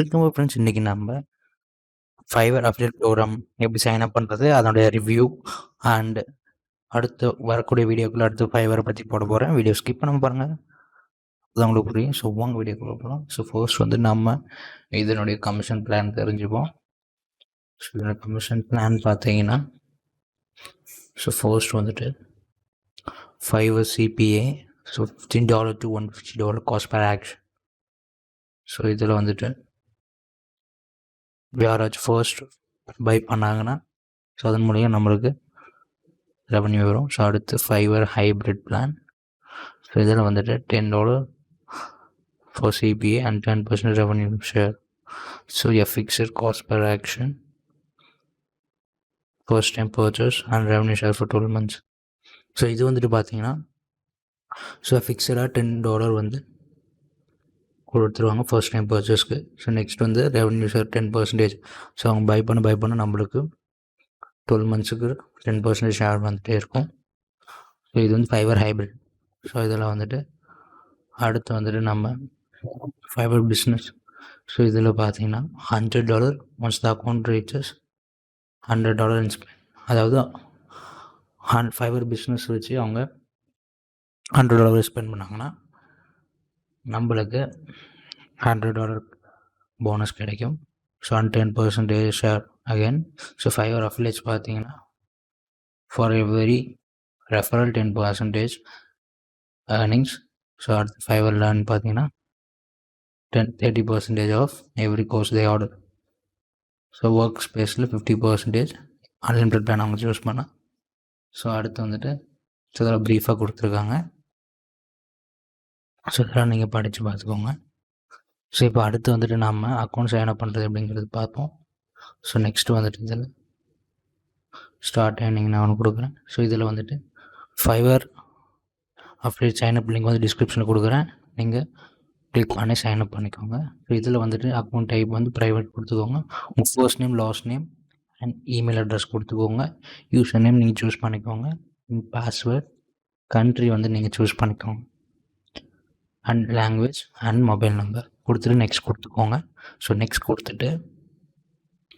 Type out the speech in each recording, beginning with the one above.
Welcome friends. இன்றைக்கி நம்ம Fiverr affiliate program எப்படி சைன் அப் பண்ணுறது, அதனுடைய ரிவ்யூ அண்ட் அடுத்து வரக்கூடிய வீடியோக்குள்ள அடுத்து ஃபைவரை பற்றி போட போகிறேன். வீடியோ ஸ்கிப் பண்ணாமல் பாருங்கள், அதுதான் உங்களுக்கு புரியும். ஸோ வாங்க வீடியோக்குள்ள போகலாம். ஸோ ஃபர்ஸ்ட் வந்து நம்ம இதனுடைய கமிஷன் பிளான் தெரிஞ்சுப்போம். ஸோ இதோட கமிஷன் பிளான் பார்த்தீங்கன்னா, ஸோ ஃபர்ஸ்ட் வந்துட்டு Fiverr CPA, so $15 to $150 cost per action. So இதில் வந்துட்டு யாராச்சும் ஃபர்ஸ்ட் பை பண்ணாங்கன்னா ஸோ அதன் மூலியம் நம்மளுக்கு ரெவன்யூ வரும். ஸோ அடுத்து ஃபைவர் ஹைப்ரிட் பிளான். ஸோ இதில் வந்துட்டு $10 for CPA and 10% revenue share. So a fixed cost per action, first time purchase and revenue share for 12 months. So இது வந்துட்டு பார்த்தீங்கன்னா ஸோ ஃபிக்ஸடாக $10 வந்து கொடுத்துருவாங்க ஃபர்ஸ்ட் டைம் பர்ச்சேஸ்க்கு. ஸோ நெக்ஸ்ட் வந்து ரெவன்யூ ஷேர் 10%. ஸோ அவங்க by பண்ண நம்மளுக்கு 12 monthsக்கு 10% ஷேர் வந்துகிட்டே இருக்கும். ஸோ இது வந்து ஃபைவர் ஹைப்ரிட். ஸோ இதில் வந்துட்டு அடுத்து வந்துட்டு நம்ம ஃபைவர் பிஸ்னஸ். ஸோ இதில் பார்த்தீங்கன்னா $100 once the account reaches $100 in spend. அதாவது ஃபைவர் பிஸ்னஸ் வச்சு அவங்க $100 ஸ்பெண்ட் பண்ணாங்கன்னா நம்மளுக்கு $100 போனஸ் கிடைக்கும். So 10% share again. So Fiverr affiliates பார்த்தீங்கன்னா for every referral 10% earnings. So அடுத்து ஃபைவர் லேர்ன் பார்த்தீங்கன்னா 30% off every course they order. So work ஸ்பேஸில் 50% அன்லிமிட்டட் பிளான் அவங்க சூஸ் பண்ணால். ஸோ அடுத்து வந்துட்டு ஸோ இதெல்லாம் ப்ரீஃபாக கொடுத்துருக்காங்க. ஸோ இதெல்லாம் நீங்கள் படித்து பார்த்துக்கோங்க. ஸோ இப்போ அடுத்து வந்துட்டு நம்ம அக்கௌண்ட் சைன் அப் பண்ணுறது அப்படிங்கிறது பார்ப்போம். ஸோ நெக்ஸ்ட்டு வந்துட்டு இதில் ஸ்டார்ட் ஏர்னிங் நான் ஒன்று கொடுக்குறேன். ஸோ இதில் வந்துட்டு ஃபைவர் அஃபிலியேட் சைன்அப் லிங்க் வந்து டிஸ்கிரிப்ஷனில் கொடுக்குறேன், நீங்கள் கிளிக் பண்ணி சைன்அப் பண்ணிக்கோங்க. ஸோ இதில் வந்துட்டு அக்கௌண்ட் டைப் வந்து ப்ரைவேட் கொடுத்துக்கோங்க. உங்கள் first name, last name and email address கொடுத்துக்கோங்க. யூசர் நேம் நீங்கள் சூஸ் பண்ணிக்கோங்க. பாஸ்வேர்ட், கண்ட்ரி வந்து நீங்கள் சூஸ் பண்ணிக்கோங்க and language and mobile number கொடுத்துட்டு நெக்ஸ்ட் கொடுத்துக்கோங்க. ஸோ நெக்ஸ்ட் கொடுத்துட்டு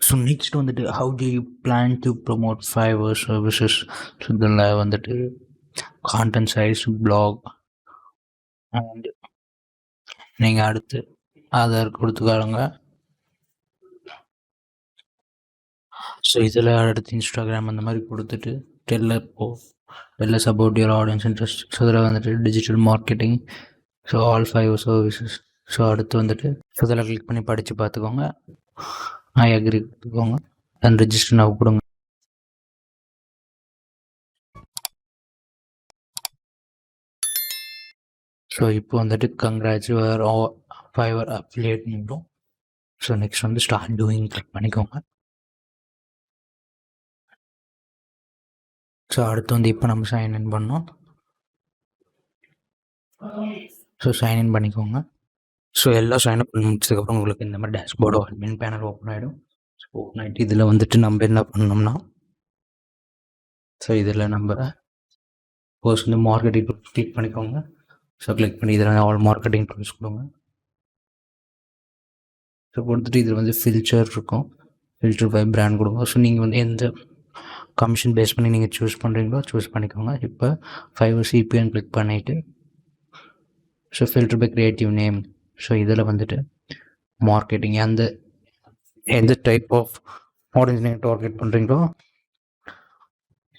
ஸோ நெக்ஸ்ட் வந்துட்டு how to you plan to promote Fiverr services. So இதில் வந்துட்டு கான்டென்ட் சைஸ், பிளாக் அண்ட் நீங்கள் அடுத்து ஆதார் கொடுத்துக்காருங்க. ஸோ இதில் அடுத்து இன்ஸ்டாகிராம் அந்த மாதிரி கொடுத்துட்டு tells us about your audience interest. So இதில் வந்துட்டு digital marketing, so all five services. So அடுத்து வந்துட்டு ஸோ இதில் கிளிக் பண்ணி படித்து பார்த்துக்கோங்க. ஐ அக்ரி கொடுத்துக்கோங்க அண்ட் ரெஜிஸ்டர் நான் கொடுங்க. ஸோ இப்போ வந்துட்டு கங்க்ராட்ஸ் யுவர் ஃபைவர் அஃபிலியேட் பண்ணுறோம். ஸோ நெக்ஸ்ட் வந்து ஸ்டார்ட் டூயிங் கிளிக் பண்ணிக்கோங்க. ஸோ அடுத்து வந்து இப்போ நம்ம சைன்இன் பண்ணோம். ஸோ சைன்இன் பண்ணிக்கோங்க. ஸோ எல்லாம் சைன்அப் பண்ணி முடிச்சதுக்கப்புறம் உங்களுக்கு இந்த மாதிரி டேஷ்போர்டு அட்மின் பேனல் ஓப்பன் ஆகிடும். ஸோ ஓப்பன் ஆகிட்டு இதில் வந்துட்டு நம்ம என்ன பண்ணோம்னா ஸோ இதில் நம்ம ஃபர்ஸ்ட் வந்து மார்க்கெட்டிங் டூல்ஸ் கிளிக் பண்ணிக்கோங்க. ஸோ கிளிக் பண்ணி இதில் ஆல் மார்க்கெட்டிங் டூல்ஸ் கொடுங்க. ஸோ கொடுத்துட்டு இதில் வந்து ஃபில்டர் இருக்கும், ஃபில்டர் பை பிராண்ட் கொடுங்க. ஸோ நீங்கள் வந்து எந்த கமிஷன் பேஸ் பண்ணி நீங்கள் சூஸ் பண்ணுறீங்களோ சூஸ் பண்ணிக்கோங்க. இப்போ ஃபைவர் சிபிஎன் கிளிக் பண்ணிவிட்டு so filter by creative name. So இதில் வந்துட்டு மார்க்கெட்டிங் எந்த டைப் ஆஃப் ஆடியன்ஸ் நீங்கள் டார்கெட் பண்ணுறீங்களோ.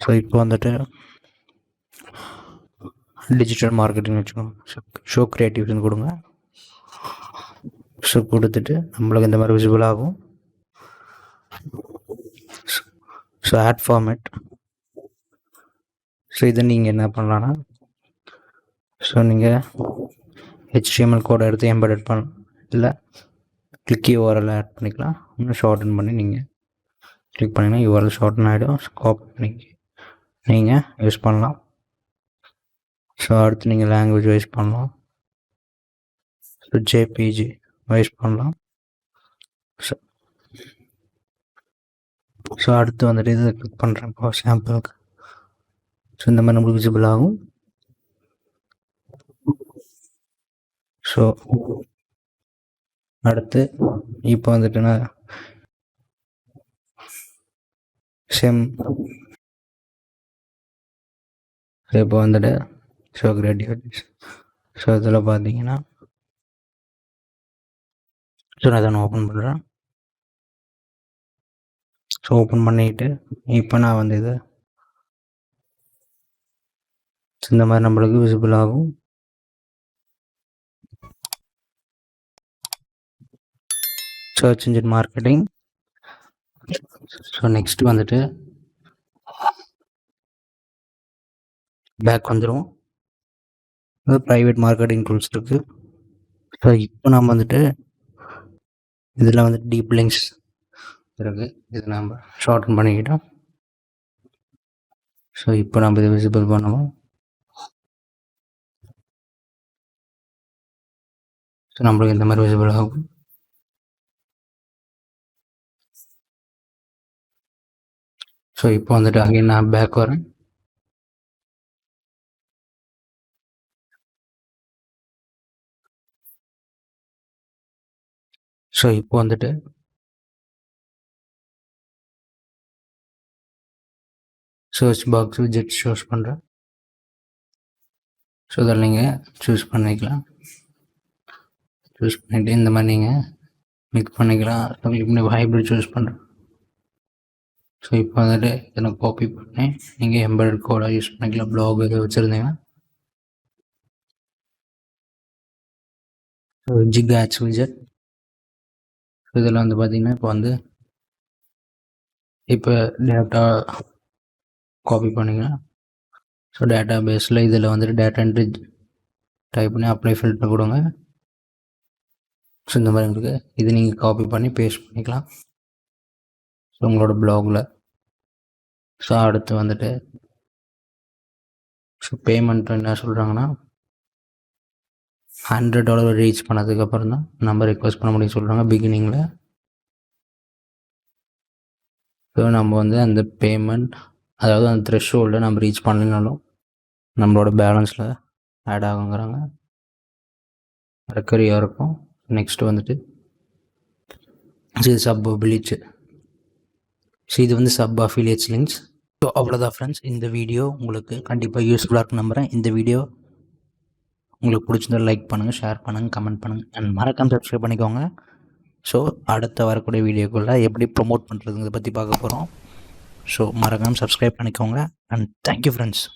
ஸோ இப்போ வந்துட்டு டிஜிட்டல் மார்க்கெட்டிங் வச்சுக்கோங்க. ஷோ க்ரியேட்டிவ்ஸ்னு கொடுங்க. ஸோ கொடுத்துட்டு நம்மளுக்கு இந்த மாதிரி விசிபிள் ஆகும். So add format. ஸோ இதை நீங்கள் என்ன பண்ணலான்னா ஸோ நீங்கள் HTML கோடை எடுத்து எம்பெடட் பண்ண இல்லை கிளிக் URL ஆட் பண்ணிக்கலாம். இன்னும் ஷார்டன் பண்ணி நீங்கள் கிளிக் பண்ணிங்கன்னா URL ஷார்டன் ஆகிடும். காப்பி பண்ணி நீங்கள் யூஸ் பண்ணலாம். ஸோ அடுத்து நீங்கள் லாங்குவேஜ் வைஸ் பண்ணலாம். ஸோ JPG வைஸ் பண்ணலாம். ஸோ அடுத்து வந்துட்டு இதை கிளிக் பண்ணுறேன் இப்போ சாம்பிளுக்கு. ஸோ இந்த மாதிரி நம்மளுக்கு விசிபிள் ஆகும். ஸோ அடுத்து இப்போ வந்துட்டு நான் சேம் இப்போ வந்துட்டு ஷோ கிராஜுவேட். ஸோ இதில் பார்த்தீங்கன்னா ஸோ நான் அதை ஓப்பன் பண்ணுறேன். ஸோ ஓப்பன் பண்ணிவிட்டு இப்போ நான் வந்து இது இந்த மாதிரி நம்மளுக்கு விசிபிள் ஆகும். Search engine marketing. So next வந்துட்டு பேக் வந்துடும். ப்ரைவேட் மார்க்கெட்டிங் டூல்ஸ் இருக்குது. ஸோ இப்போ நம்ம வந்துட்டு இதில் வந்துட்டு டீப் லிங்க்ஸ் இருக்குது. இது நம்ம ஷார்ட்டன் பண்ணிக்கிட்டோம். ஸோ இப்போ நம்ம இதை விசிபிள் பண்ணுவோம். ஸோ நம்மளுக்கு இந்த மாதிரி விசிபிள் ஆகும். ஸோ இப்போ வந்துட்டு அகைன் நான் பேக் வரேன். ஸோ இப்போ வந்துட்டு சர்ச் பாக்ஸ் விஜெட் சூஸ் பண்ணுறேன். ஸோ இதில் நீங்கள் சூஸ் பண்ணிக்கலாம். சூஸ் பண்ணிவிட்டு இந்த மாதிரி நீங்கள் மிக்ஸ் பண்ணிக்கலாம். இப்போ ஹைப்ரிட் சூஸ் பண்ணுறேன். ஸோ இப்போ வந்துட்டு இதை காப்பி பண்ணி நீங்கள் எம்பெடட் கோடாக யூஸ் பண்ணிக்கலாம். ப்ளாக் எதாவது வச்சுருந்தீங்கன்னா ஜிக் ஆட்ஸ் விஜெட். இதில் வந்து பார்த்திங்கன்னா இப்போ டேட்டா காப்பி பண்ணிக்கலாம். ஸோ டேட்டா பேஸில் இதில் வந்துட்டு டேட்டா என்ட்ரி டைப் பண்ணி அப்ளை ஃபில்டர் கொடுங்க. ஸோ இந்த மாதிரி இருக்குது. இது நீங்கள் காப்பி பண்ணி பேஸ்ட் பண்ணிக்கலாம் ஸோ உங்களோட ப்ளாகில். ஸோ அடுத்து வந்துட்டு ஸோ பேமெண்ட் என்ன சொல்கிறாங்கன்னா $100 ரீச் பண்ணதுக்கப்புறம் தான் நம்ம ரெக்வஸ்ட் பண்ண முடியும் சொல்கிறாங்க பிகினிங்கில். ஸோ நம்ம வந்து அந்த பேமெண்ட் அதாவது அந்த த்ரெஷ்ஹோல்டை நம்ம ரீச் பண்ணலனாலும் நம்மளோட பேலன்ஸில் ஆட் ஆகுங்கிறாங்க. ரெக்கரியாக இருக்கும். நெக்ஸ்ட்டு வந்துட்டு இது சப் அஃபிலியேட்ஸ். ஸோ இது வந்து சப் அஃபிலியேட்ஸ் லிங்க்ஸ். ஸோ அவ்வளோதான் ஃப்ரெண்ட்ஸ். இந்த வீடியோ உங்களுக்கு கண்டிப்பாக யூஸ்ஃபுல்லாக இருக்குன்னு நம்புகிறேன். இந்த வீடியோ உங்களுக்கு பிடிச்சிருந்தா லைக் பண்ணுங்கள், ஷேர் பண்ணுங்கள், கமெண்ட் பண்ணுங்கள் அண்ட் மறக்காமல் சப்ஸ்கிரைப் பண்ணிக்கோங்க. ஸோ அடுத்த வரக்கூடிய வீடியோக்குள்ளே எப்படி ப்ரொமோட் பண்ணுறதுங்கிறத பற்றி பார்க்க போகிறோம். ஸோ மறக்காமல் சப்ஸ்கிரைப் பண்ணிக்கோங்க அண்ட் தேங்க்யூ ஃப்ரெண்ட்ஸ்.